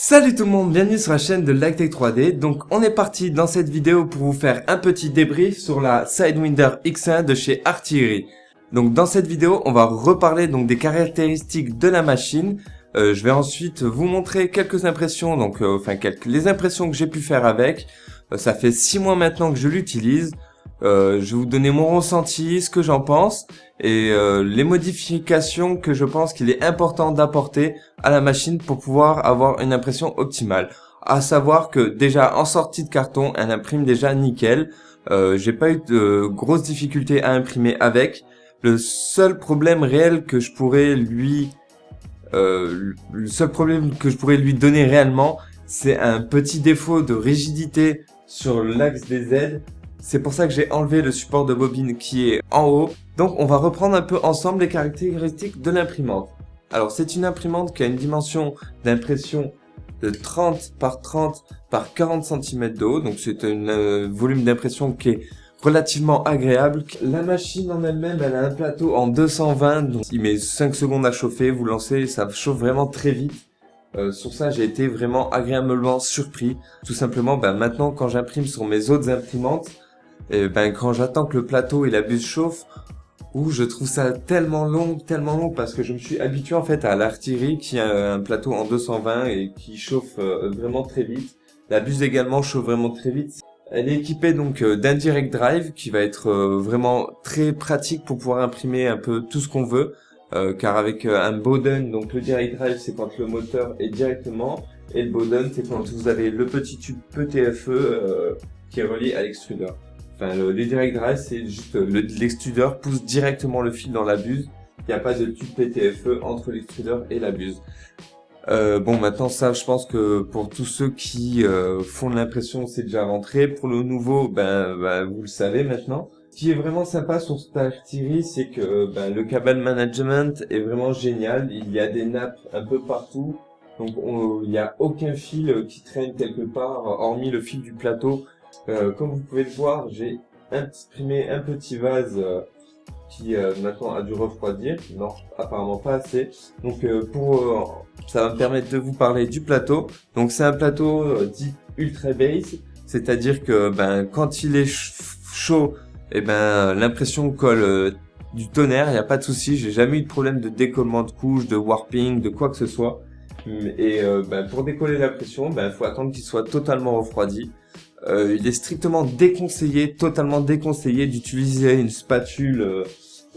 Salut tout le monde, bienvenue sur la chaîne de LikeTech 3D. Donc on est parti dans cette vidéo pour vous faire un petit débrief sur la Sidewinder X1 de chez Artillery. Donc dans cette vidéo, on va reparler donc des caractéristiques de la machine. Je vais ensuite vous montrer quelques impressions, les impressions que j'ai pu faire avec. Ça fait 6 mois maintenant que je l'utilise. Je vais vous donner mon ressenti, ce que j'en pense et les modifications que je pense qu'il est important d'apporter à la machine pour pouvoir avoir une impression optimale. À savoir que déjà en sortie de carton, elle imprime déjà nickel. J'ai pas eu de grosses difficultés à imprimer avec. Le seul problème réel que je pourrais lui donner réellement, c'est un petit défaut de rigidité sur l'axe des aides. C'est pour ça que j'ai enlevé le support de bobine qui est en haut. Donc on va reprendre un peu ensemble les caractéristiques de l'imprimante. Alors c'est une imprimante qui a une dimension d'impression de 30 par 30 par 40 cm de haut. Donc c'est un volume d'impression qui est relativement agréable. La machine en elle-même, elle a un plateau en 220. Donc il met 5 secondes à chauffer. Vous lancez, ça chauffe vraiment très vite. Sur ça, j'ai été vraiment agréablement surpris. Tout simplement, maintenant quand j'imprime sur mes autres imprimantes, et quand j'attends que le plateau et la buse chauffent, je trouve ça tellement long parce que je me suis habitué en fait à l'Artillery qui a un plateau en 220 et qui chauffe vraiment très vite. La buse également chauffe vraiment très vite. Elle est équipée donc d'un direct drive qui va être vraiment très pratique pour pouvoir imprimer un peu tout ce qu'on veut. Car avec un Bowden, donc le direct drive c'est quand le moteur est directement, et le Bowden c'est quand vous avez le petit tube PTFE qui est relié à l'extrudeur. Enfin, le direct drive, c'est juste l'extrudeur pousse directement le fil dans la buse. Il n'y a pas de tube PTFE entre l'extrudeur et la buse. Maintenant ça, je pense que pour tous ceux qui font de l'impression, c'est déjà rentré. Pour le nouveau, vous le savez maintenant. Ce qui est vraiment sympa sur cette Artillery, c'est que le cable management est vraiment génial. Il y a des nappes un peu partout. Donc il n'y a aucun fil qui traîne quelque part, hormis le fil du plateau. Comme vous pouvez le voir, j'ai imprimé un petit vase qui maintenant a dû refroidir. Non, apparemment pas assez. Donc ça va me permettre de vous parler du plateau. Donc c'est un plateau dit ultra base, c'est-à-dire que quand il est chaud, l'impression colle du tonnerre, il n'y a pas de souci. J'ai jamais eu de problème de décollement de couche, de warping, de quoi que ce soit. Et pour décoller l'impression, faut attendre qu'il soit totalement refroidi. Il est strictement déconseillé, totalement déconseillé d'utiliser une spatule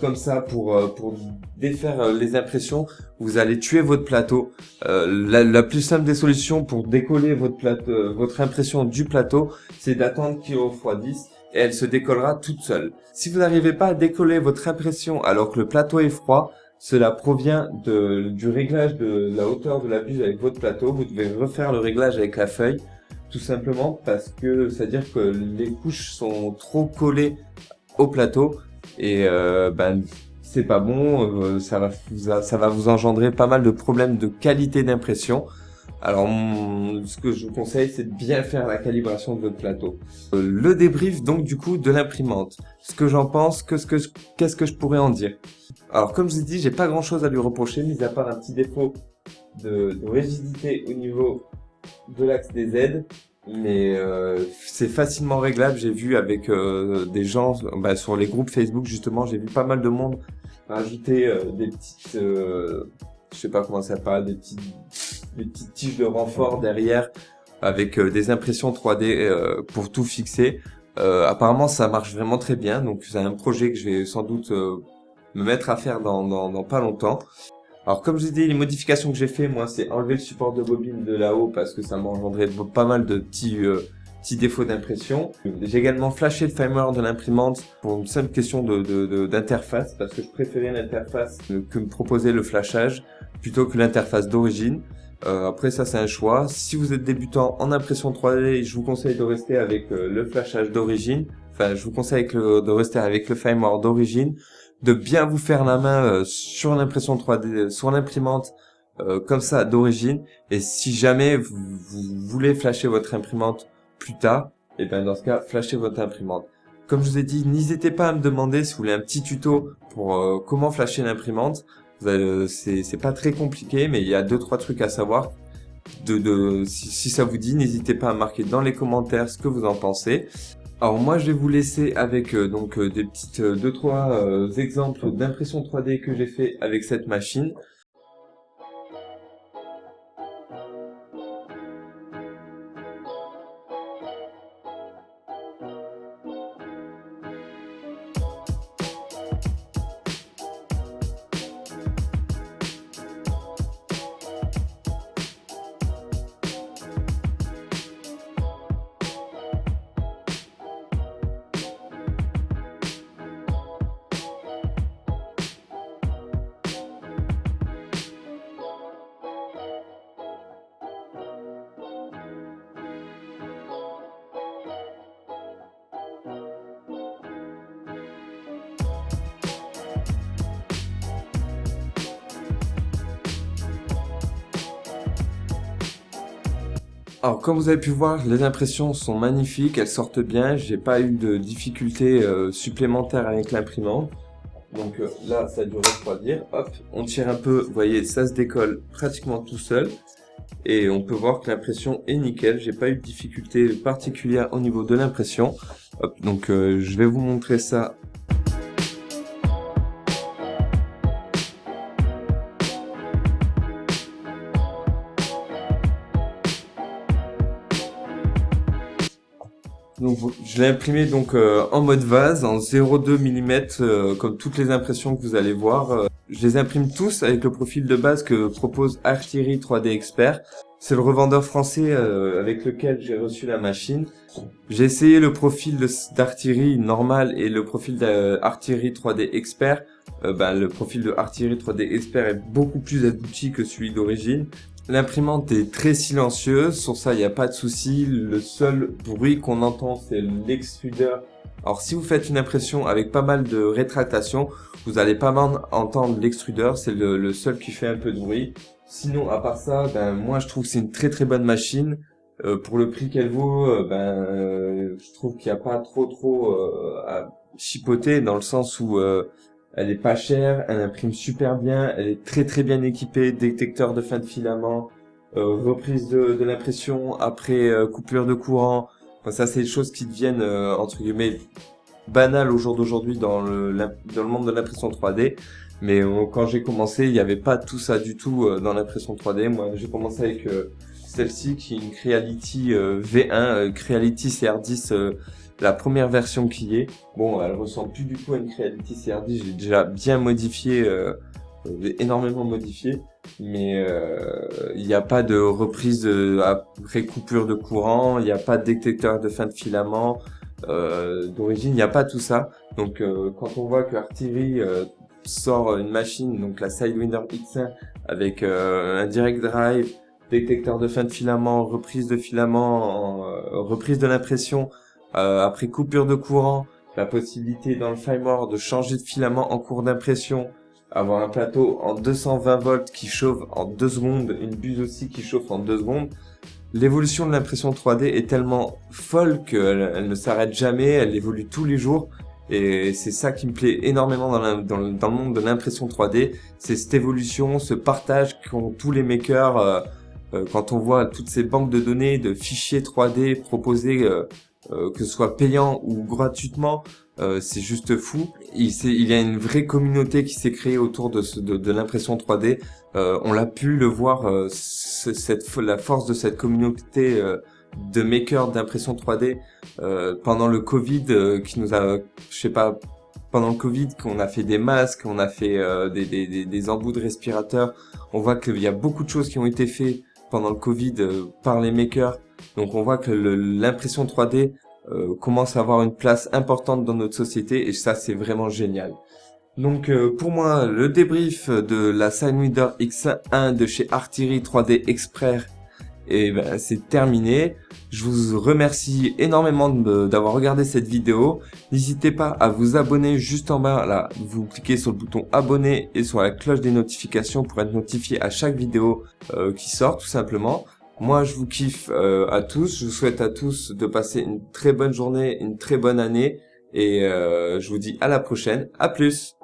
comme ça pour défaire les impressions. Vous allez tuer votre plateau. La plus simple des solutions pour décoller votre impression du plateau, c'est d'attendre qu'il refroidisse et elle se décollera toute seule. Si vous n'arrivez pas à décoller votre impression alors que le plateau est froid, cela provient du réglage de la hauteur de la buse avec votre plateau. Vous devez refaire le réglage avec la feuille. Tout simplement parce que c'est-à-dire que les couches sont trop collées au plateau et c'est pas bon, ça va vous engendrer pas mal de problèmes de qualité d'impression. Alors ce que je vous conseille, c'est de bien faire la calibration de votre plateau. Le débrief donc du coup de l'imprimante. Ce que j'en pense, qu'est-ce que je pourrais en dire. Alors comme je vous ai dit, j'ai pas grand-chose à lui reprocher, mis à part un petit défaut de rigidité au niveau de l'axe des aides, mais c'est facilement réglable. J'ai vu avec des gens sur les groupes Facebook justement, j'ai vu pas mal de monde rajouter des petites je sais pas comment ça s'appelle, des petites tiges de renfort derrière avec des impressions 3D pour tout fixer. Apparemment ça marche vraiment très bien, donc c'est un projet que je vais sans doute me mettre à faire dans pas longtemps. Alors comme je vous ai dit, les modifications que j'ai fait, moi, c'est enlever le support de bobine de là-haut parce que ça m'engendrait pas mal de petits défauts d'impression. J'ai également flashé le firmware de l'imprimante pour une simple question d'interface parce que je préférais l'interface que me proposait le flashage plutôt que l'interface d'origine. Après ça c'est un choix. Si vous êtes débutant en impression 3D, je vous conseille de rester avec le flashage d'origine. Enfin, je vous conseille de rester avec le firmware d'origine, de bien vous faire la main sur l'impression 3D, sur l'imprimante comme ça d'origine. Et si jamais vous voulez flasher votre imprimante plus tard, et dans ce cas, flashez votre imprimante. Comme je vous ai dit, n'hésitez pas à me demander si vous voulez un petit tuto pour comment flasher l'imprimante. C'est pas très compliqué, mais il y a 2-3 trucs à savoir. si ça vous dit, n'hésitez pas à marquer dans les commentaires ce que vous en pensez. Alors moi je vais vous laisser avec des petites 2-3 exemples d'impression 3D que j'ai fait avec cette machine. Alors comme vous avez pu voir, les impressions sont magnifiques, elles sortent bien, j'ai pas eu de difficultés supplémentaires avec l'imprimante. Donc là, ça a dû refroidir, hop, on tire un peu, vous voyez, ça se décolle pratiquement tout seul. Et on peut voir que l'impression est nickel, j'ai pas eu de difficulté particulière au niveau de l'impression. Hop, donc je vais vous montrer ça. Donc je l'ai imprimé donc en mode vase, en 0,2 mm, comme toutes les impressions que vous allez voir. Je les imprime tous avec le profil de base que propose Artillery 3D Expert. C'est le revendeur français avec lequel j'ai reçu la machine. J'ai essayé le profil d'Artillery normal et le profil d'Artillery 3D Expert. Le profil de Artillery 3D Expert est beaucoup plus abouti que celui d'origine. L'imprimante est très silencieuse, sur ça il n'y a pas de souci. Le seul bruit qu'on entend c'est l'extrudeur. Alors si vous faites une impression avec pas mal de rétractation, vous n'allez pas entendre l'extrudeur, c'est le seul qui fait un peu de bruit. Sinon à part ça, moi je trouve que c'est une très très bonne machine. Pour le prix qu'elle vaut, je trouve qu'il n'y a pas trop à chipoter, dans le sens où elle est pas chère, elle imprime super bien, elle est très très bien équipée, détecteur de fin de filament, reprise de l'impression après coupure de courant. Enfin, ça c'est des choses qui deviennent entre guillemets banales au jour d'aujourd'hui dans le monde de l'impression 3D. Mais quand j'ai commencé, il n'y avait pas tout ça du tout dans l'impression 3D. Moi j'ai commencé avec celle-ci qui est une Creality V1, Creality CR10, la première version qui est. Bon, elle ressemble plus du tout à une Creality CR10, j'ai déjà bien modifié, énormément modifié, mais il n'y a pas de reprise après coupure de courant, il n'y a pas de détecteur de fin de filament, d'origine, il n'y a pas tout ça. Donc quand on voit que Artillery sort une machine, donc la Sidewinder X1 avec un direct drive, détecteur de fin de filament, reprise de filament, reprise de l'impression, après coupure de courant, la possibilité dans le FireMore de changer de filament en cours d'impression, avoir un plateau en 220 volts qui chauffe en 2 secondes, une buse aussi qui chauffe en 2 secondes. L'évolution de l'impression 3D est tellement folle qu'elle ne s'arrête jamais, elle évolue tous les jours. Et c'est ça qui me plaît énormément dans le monde de l'impression 3D, c'est cette évolution, ce partage qu'ont tous les makers. Quand on voit toutes ces banques de données, de fichiers 3D proposés, que ce soit payant ou gratuitement, c'est juste fou. Il y a une vraie communauté qui s'est créée autour de l'impression 3D. On l'a pu le voir, la force de cette communauté de makers d'impression 3D pendant le Covid, qui nous a, je sais pas, pendant le Covid, qu'on a fait des masques, on a fait des embouts de respirateurs. On voit qu'il y a beaucoup de choses qui ont été faites pendant le Covid par les makers. Donc on voit que l'impression 3D commence à avoir une place importante dans notre société et ça c'est vraiment génial. Donc pour moi le débrief de la Sidewinder X1 de chez Artillery 3D Expert c'est terminé. Je vous remercie énormément d'avoir regardé cette vidéo. N'hésitez pas à vous abonner juste en bas, là, vous cliquez sur le bouton abonner et sur la cloche des notifications pour être notifié à chaque vidéo qui sort tout simplement. Moi je vous kiffe à tous, je vous souhaite à tous de passer une très bonne journée, une très bonne année et je vous dis à la prochaine, à plus.